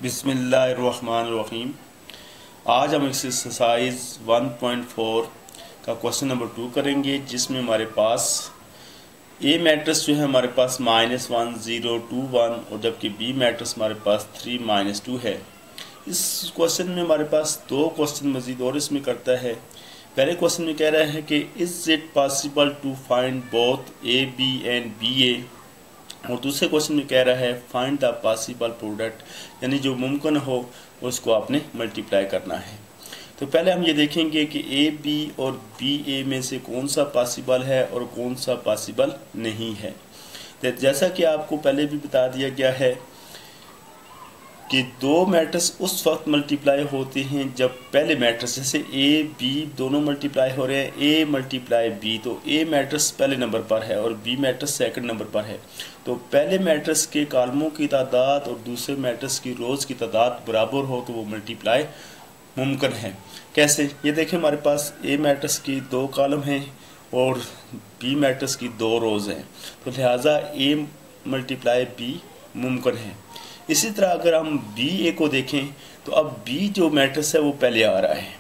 बिस्मिल्लाहिर्रहमानिर्रहीम। आज हम एक्सरसाइज 1.4 का क्वेश्चन नंबर 2 करेंगे, जिसमें हमारे पास ए मैट्रिक्स जो है हमारे पास -1 0 2 1 और जबकि बी मैट्रिक्स हमारे पास 3 2 है। इस क्वेश्चन में हमारे पास दो क्वेश्चन मजीद और इसमें करता है। पहले क्वेश्चन में कह रहा है कि is it possible to find both a b and b a, और दूसरे क्वेश्चन में कह रहा है फाइंड द पॉसिबल प्रोडक्ट, यानी जो मुमकिन हो उसको आपने मल्टीप्लाई करना है। तो पहले हम ये देखेंगे कि ए बी और बी ए में से कौन सा पॉसिबल है और कौन सा पॉसिबल नहीं है। तो जैसा कि आपको पहले भी बता दिया गया है कि दो मैट्रिक्स उस वक्त मल्टीप्लाई होते हैं जब पहले मैट्रिक्स, जैसे ए बी दोनों मल्टीप्लाई हो रहे हैं, ए मल्टीप्लाई बी, तो ए मैट्रिक्स पहले नंबर पर है और बी मैट्रिक्स सेकंड नंबर पर है। तो पहले मैट्रिक्स के कॉलमों की तादाद और दूसरे मैट्रिक्स की रोज़ की तादाद बराबर हो तो वो मल्टीप्लाई मुमकिन है। कैसे, ये देखें हमारे पास ए मैट्रिक्स की दो कॉलम हैं और बी मैट्रिक्स की दो रोज़ हैं, तो लिहाजा ए मल्टीप्लाई बी मुमकिन है। इसी तरह अगर हम बी ए को देखें तो अब बी जो मैट्रिक्स है वो पहले आ रहा है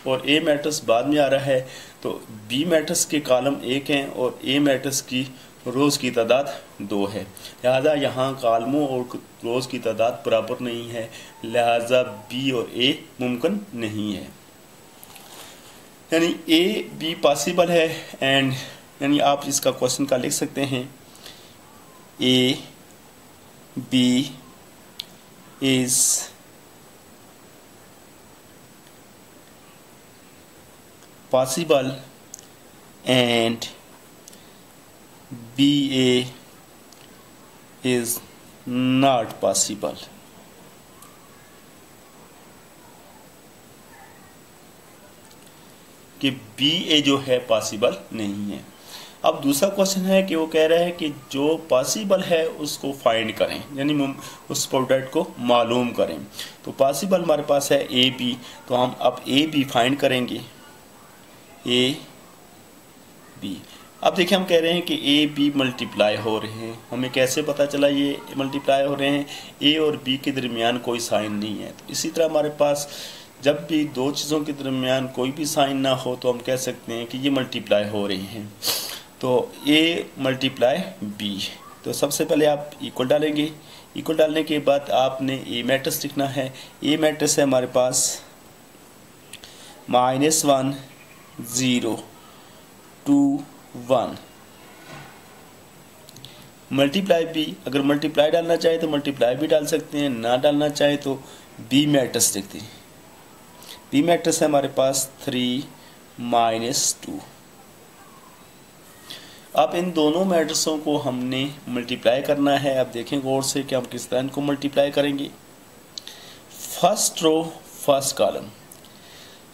और ए मैट्रिक्स बाद में आ रहा है, तो बी मैट्रिक्स के कॉलम एक हैं और ए मैट्रिक्स की रोज़ की तादाद 2 है। लिहाजा यहाँ कॉलमों और रोज़ की तादाद बराबर नहीं है, लिहाजा बी और ए मुमकिन नहीं है। यानी ए बी पॉसिबल है एंड यानी आप इसका क्वेश्चन का लिख सकते हैं A B is possible and BA is not possible। कि BA जो है पॉसिबल नहीं है। अब दूसरा क्वेश्चन है कि वो कह रहा है कि जो पॉसिबल है उसको फाइंड करें, यानी उस प्रोडक्ट को मालूम करें। तो पॉसिबल हमारे पास है ए बी, तो हम अब ए बी फाइंड करेंगे, ए बी। अब देखिए हम कह रहे हैं कि ए बी मल्टीप्लाई हो रहे हैं, हमें कैसे पता चला ये मल्टीप्लाई हो रहे हैं, ए और बी के दरमियान कोई साइन नहीं है। तो इसी तरह हमारे पास जब भी दो चीज़ों के दरमियान कोई भी साइन ना हो तो हम कह सकते हैं कि ये मल्टीप्लाई हो रही हैं। तो ए मल्टीप्लाई बी, तो सबसे पहले आप इक्वल डालेंगे, इक्वल डालने के बाद आपने ए मैट्रिक्स लिखना है। ए मैट्रिक्स है हमारे पास -1 0 2 1। मल्टीप्लाई बी, अगर मल्टीप्लाई डालना चाहे तो मल्टीप्लाई भी डाल सकते हैं, ना डालना चाहे तो बी मैट्रिक्स लिखते हैं। बी मैट्रिक्स है हमारे पास 3 -2। अब इन दोनों मैट्रिक्सों को हमने मल्टीप्लाई करना है। अब देखें गौर से कि हम किस तरह इनको मल्टीप्लाई करेंगे। फर्स्ट रो फर्स्ट कॉलम,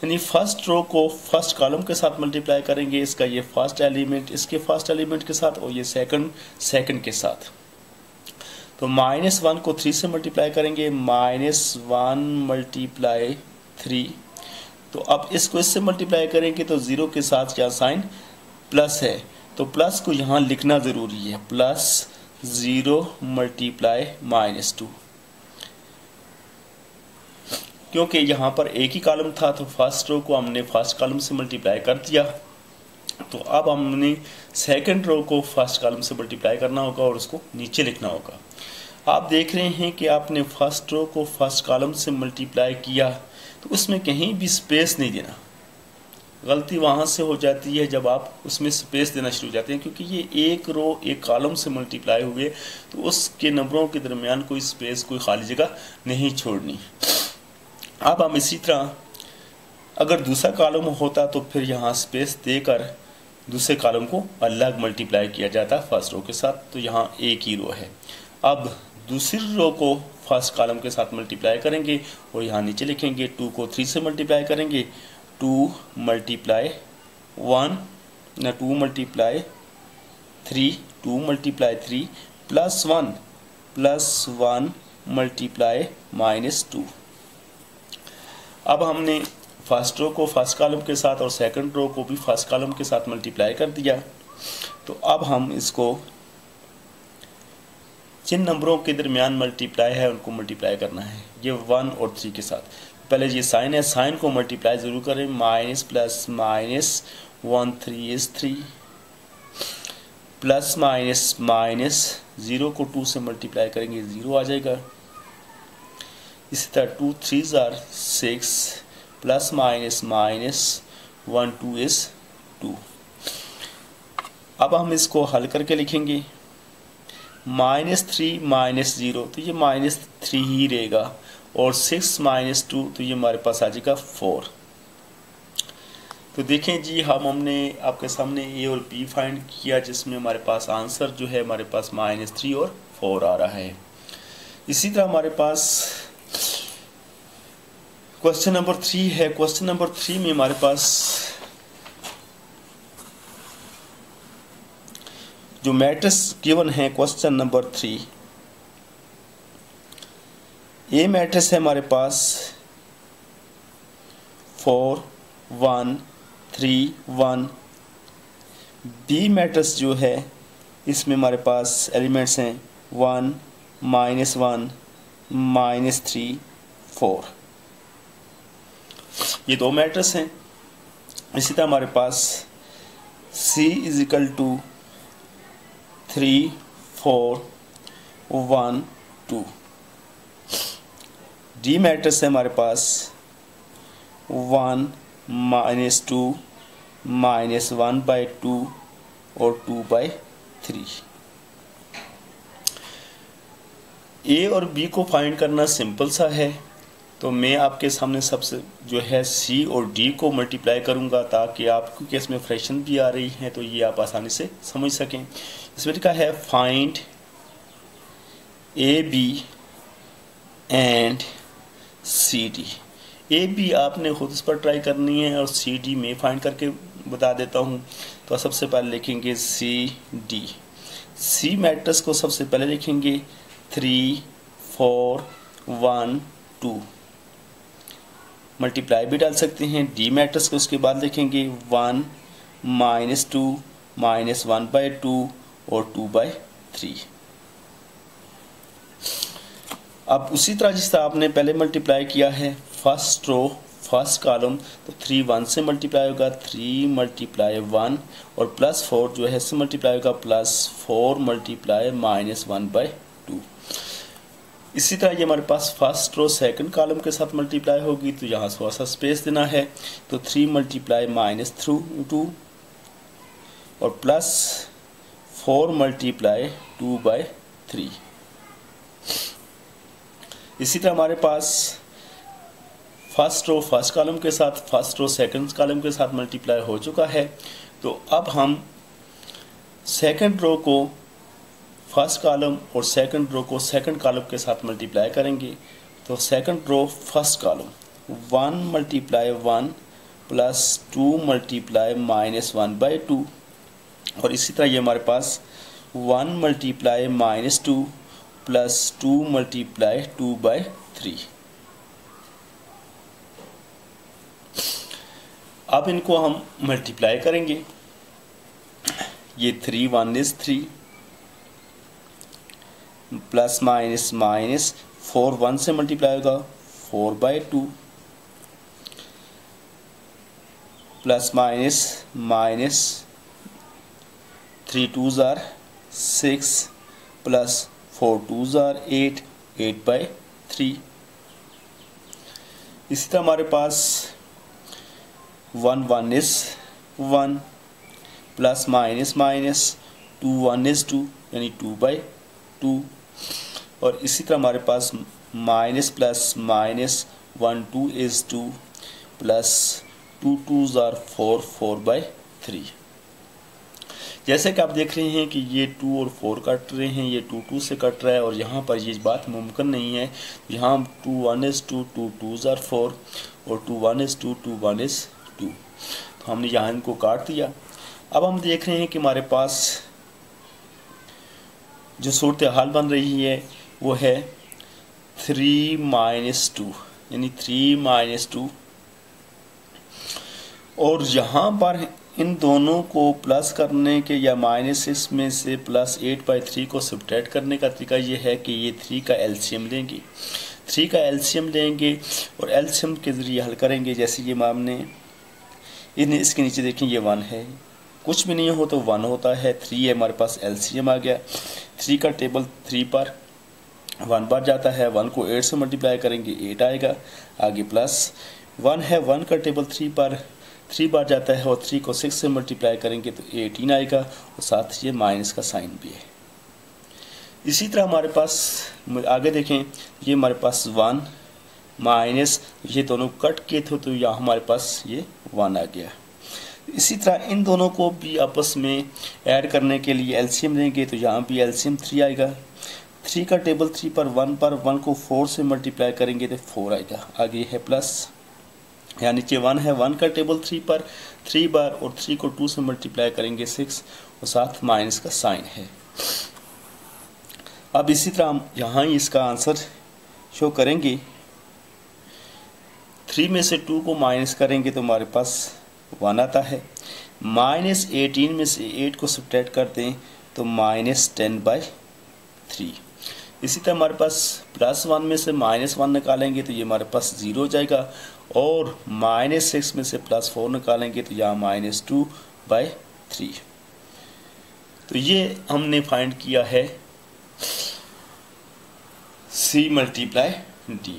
यानी फर्स्ट रो को फर्स्ट कॉलम के साथ मल्टीप्लाई करेंगे, इसका ये फर्स्ट एलिमेंट इसके फर्स्ट एलिमेंट के साथ और ये सेकंड के साथ। तो -1 को 3 से मल्टीप्लाई करेंगे, -1 × 3। तो अब इसको इससे मल्टीप्लाई करेंगे तो 0 के साथ क्या साइन प्लस है, तो प्लस को यहाँ लिखना ज़रूरी है, +0 × -2। क्योंकि यहाँ पर एक ही कॉलम था तो फर्स्ट रो को हमने फर्स्ट कॉलम से मल्टीप्लाई कर दिया, तो अब हमने सेकंड रो को फर्स्ट कॉलम से मल्टीप्लाई करना होगा और उसको नीचे लिखना होगा। आप देख रहे हैं कि आपने फर्स्ट रो को फर्स्ट कॉलम से मल्टीप्लाई किया तो उसमें कहीं भी स्पेस नहीं देना। गलती वहाँ से हो जाती है जब आप उसमें स्पेस देना शुरू हो जाते हैं, क्योंकि ये एक रो एक कॉलम से मल्टीप्लाई हुए तो उसके नंबरों के दरमियान कोई स्पेस, कोई खाली जगह नहीं छोड़नी। अब हम इसी तरह अगर दूसरा कॉलम होता तो फिर यहाँ स्पेस देकर दूसरे कॉलम को अलग मल्टीप्लाई किया जाता फर्स्ट रो के साथ, तो यहाँ एक ही रो है। अब दूसरी रो को फर्स्ट कॉलम के साथ मल्टीप्लाई करेंगे और यहाँ नीचे लिखेंगे, 2 को 3 से मल्टीप्लाई करेंगे, 2 × 1 ना 2 × 3 2 × 3 +1 +1 × -2। अब हमने फर्स्ट रो को फर्स्ट कॉलम के साथ और सेकंड रो को भी फर्स्ट कॉलम के साथ मल्टीप्लाई कर दिया। तो अब हम इसको जिन नंबरों के दरमियान मल्टीप्लाई है उनको मल्टीप्लाई करना है, ये 1 और 3 के साथ। पहले ये साइन है, साइन को मल्टीप्लाई ज़रूर करें, minus plus minus 1 3 is 3, plus minus minus 0 को 2 से मल्टीप्लाई करेंगे 0 आ जाएगा। इसी तरह 2 3 or 6, plus minus minus 1 2 is 2। अब हम इसको हल करके लिखेंगे, -3 -0 तो ये -3 ही रहेगा, और 6 - 2 तो ये हमारे पास आ जाएगा 4। तो देखें जी, हमने आपके सामने ए और बी फाइंड किया, जिसमें हमारे पास आंसर जो है हमारे पास -3 और 4 आ रहा है। इसी तरह हमारे पास क्वेश्चन नंबर 3 है। क्वेश्चन नंबर 3 में हमारे पास जो मैट्रिक्स गिवन है क्वेश्चन नंबर 3, ए मैट्रिक्स है हमारे पास 4 1 3 1। बी मैट्रिक्स जो है इसमें हमारे पास एलिमेंट्स हैं 1 -1 -3 4। ये दो मैट्रिक्स हैं। इसी तरह हमारे पास C = 3 4 1 2। डी मैट्रिक्स है हमारे पास 1 -2 -1/2 और 2/3। ए और बी को फाइंड करना सिंपल सा है, तो मैं आपके सामने सबसे जो है सी और डी को मल्टीप्लाई करूंगा, ताकि आपके केस में फ्रैक्शन भी आ रही हैं तो ये आप आसानी से समझ सकें। इसमें लिखा है find a b and c d. A b आपने खुद इस पर ट्राई करनी है और सी डी में फाइंड करके बता देता हूँ। तो सबसे पहले लिखेंगे सी डी। सी मैट्रिक्स को सबसे पहले लिखेंगे 3 4 1 2। मल्टीप्लाई भी डाल सकते हैं। डी मैट्रिक्स को उसके बाद लिखेंगे 1 -2 -1/2 और 2/3। अब उसी तरह जिस तरह आपने पहले मल्टीप्लाई किया है फर्स्ट रो फर्स्ट कॉलम, तो 3 1 से मल्टीप्लाई होगा, 3 × 1 और +4 जो है इससे मल्टीप्लाई होगा, +4 × -1/2। इसी तरह ये हमारे पास फर्स्ट रो सेकंड कॉलम के साथ मल्टीप्लाई होगी, तो यहाँ थोड़ा सा स्पेस देना है, तो 3 × -2 और +4 × 2/3। इसी तरह हमारे पास फर्स्ट रो फर्स्ट कॉलम के साथ फर्स्ट रो सेकंड कॉलम के साथ मल्टीप्लाई हो चुका है। तो अब हम सेकंड रो को फर्स्ट कॉलम और सेकंड रो को सेकंड कॉलम के साथ मल्टीप्लाई करेंगे। तो सेकंड रो फर्स्ट कॉलम 1 × 1 +2 × -1/2 और इसी तरह ये हमारे पास 1 × -2 +2 × 2/3। अब इनको हम मल्टीप्लाई करेंगे। ये 3 1 इज़ 3 प्लस माइनस माइनस 4 1 से मल्टीप्लाई होगा 4/2 plus minus minus 3 2s are 6 plus 4 2s are 8 8/3। इसी तरह हमारे पास 1 1 is 1 plus minus minus 2 1 is 2 यानी 2/2 और इसी तरह हमारे पास minus plus minus 1 2 is 2 plus 2 2s are 4 4/3। जैसे कि आप देख रहे हैं कि ये 2 और 4 कट रहे हैं, ये 2 2 से कट रहा है और यहाँ पर ये बात मुमकिन नहीं है। यहाँ 2 1 is 2 2 2s are 4 और 2 1 is 2 2 1 is 2, तो हमने यहाँ इनको काट दिया। अब हम देख रहे हैं कि हमारे पास जो सूरत हाल बन रही है वो है 3 - 2 यानी 3 - 2 और यहाँ पर इन दोनों को प्लस करने के या -6 में से +8/3 को सब्ट्रैक्ट करने का तरीका ये है कि ये 3 का एलसीएम लेंगे, 3 का एलसीएम लेंगे और एलसीएम के ज़रिए हल करेंगे। जैसे ये हमने इसके नीचे देखें ये 1 है, कुछ भी नहीं हो तो 1 होता है, 3 है, हमारे पास एलसीएम आ गया। 3 का टेबल 3 पर 1 बार जाता है, 1 को 8 से मल्टीप्लाई करेंगे 8 आएगा, आगे +1 है, 1 का टेबल 3 पर 3 बार जाता है और 3 को 6 से मल्टीप्लाई करेंगे तो 18 आएगा और साथ ये माइनस का साइन भी है। इसी तरह हमारे पास आगे देखें, ये हमारे पास 1 माइनस ये दोनों कट किए थे तो यहाँ हमारे पास ये 1 आ गया। इसी तरह इन दोनों को भी आपस में ऐड करने के लिए एलसीएम लेंगे तो यहाँ भी एलसीएम 3 आएगा। 3 का टेबल 3 पर 1 को 4 से मल्टीप्लाई करेंगे तो 4 आएगा, आगे है प्लस, यहाँ नीचे 1 है, 1 का टेबल 3 पर 3 बार और 3 को 2 से मल्टीप्लाई करेंगे 6 और साथ माइनस का साइन है। अब इसी तरह हम यहाँ ही इसका आंसर शो करेंगे। 3 में से 2 को माइनस करेंगे तो हमारे पास 1 आता है, -18 में से 8 को सब्ट्रैक्ट कर दें तो -10/3। इसी तरह हमारे पास +1 में से -1 निकालेंगे तो ये हमारे पास 0 हो जाएगा और -6 में से +4 निकालेंगे तो यहाँ -2/3। तो ये हमने फाइंड किया है C × D।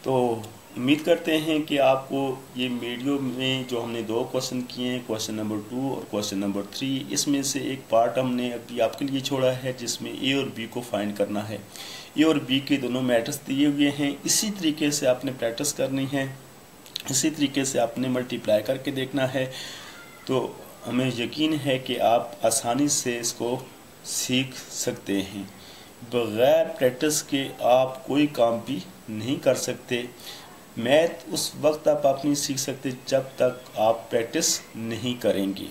तो उम्मीद करते हैं कि आपको ये वीडियो में जो हमने 2 क्वेश्चन किए हैं, क्वेश्चन नंबर 2 और क्वेश्चन नंबर 3, इसमें से एक पार्ट हमने अभी आपके लिए छोड़ा है जिसमें A और B को फाइंड करना है। A और B के दोनों मैट्रिक्स दिए हुए हैं, इसी तरीके से आपने प्रैक्टिस करनी है, इसी तरीके से आपने मल्टीप्लाई करके देखना है। तो हमें यकीन है कि आप आसानी से इसको सीख सकते हैं। बग़ैर प्रैक्टिस के आप कोई काम भी नहीं कर सकते। मैथ उस वक्त आप नहीं सीख सकते जब तक आप प्रैक्टिस नहीं करेंगे।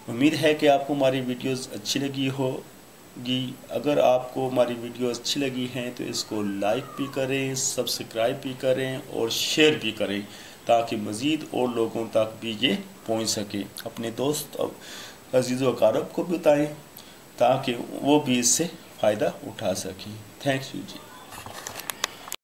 उम्मीद है कि आपको हमारी वीडियोस अच्छी लगी होगी। अगर आपको हमारी वीडियो अच्छी लगी हैं तो इसको लाइक भी करें, सब्सक्राइब भी करें और शेयर भी करें ताकि मज़ीद और लोगों तक भी ये पहुंच सके। अपने दोस्त अजीज़ व अक़ारब को भी बताएं ताकि वो भी इससे फ़ायदा उठा सकें। Thank you ji.